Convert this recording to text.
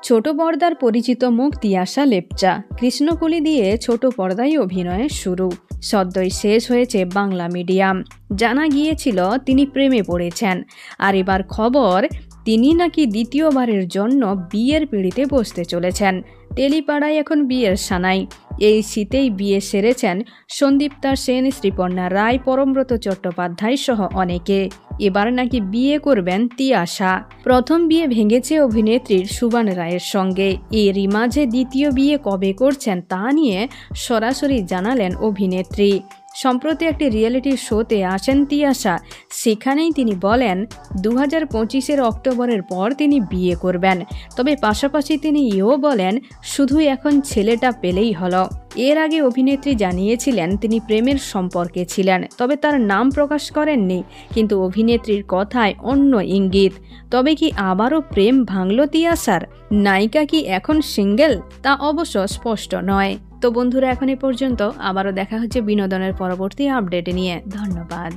ছোট পর্দার পরিচিত মুখ তিয়াশা লেপচা কৃষ্ণকলি দিয়ে ছোট পর্দায় অভিনয়ের শুরু। সদ্যই শেষ হয়েছে বাংলা মিডিয়াম। জানা গিয়েছিল তিনি প্রেমে পড়েছেন, আর এবার খবর তিনি নাকি দ্বিতীয়বারের জন্য বিয়ের পিঁড়িতে বসতে চলেছেন। তেলিপাড়ায় এখন বিয়ের সানাই। এই শীতেই বিয়ে সেরেছেন সন্দীপ্তা সেন, শ্রীপর্ণা রায়, পরমব্রত চট্টোপাধ্যায় সহ অনেকে। এবার নাকি বিয়ে করবেন তিয়াশা। প্রথম বিয়ে ভেঙেছে অভিনেত্রীর সুবান রায়ের সঙ্গে। এরই মাঝে দ্বিতীয় বিয়ে কবে করছেন তা নিয়ে সরাসরি জানালেন অভিনেত্রী। সম্প্রতি একটি রিয়েলিটি শোতে আসেন তিয়াশা। সেখানেই তিনি বলেন 2025-এর অক্টোবরের পর তিনি বিয়ে করবেন। তবে পাশাপাশি তিনি এও বলেন শুধু এখন ছেলেটা পেলেই হলো। এর আগে অভিনেত্রী জানিয়েছিলেন তিনি প্রেমের সম্পর্কে ছিলেন, তবে তার নাম প্রকাশ করেননি। কিন্তু অভিনেত্রীর কথায় অন্য ইঙ্গিত। তবে কি আবারও প্রেম ভাঙল তিয়াশার? নায়িকা কি এখন সিঙ্গেল? তা অবশ্য স্পষ্ট নয়। তো বন্ধুরা, এখন এ পর্যন্ত। আবারও দেখা হচ্ছে বিনোদনের পরবর্তী আপডেট নিয়ে। ধন্যবাদ।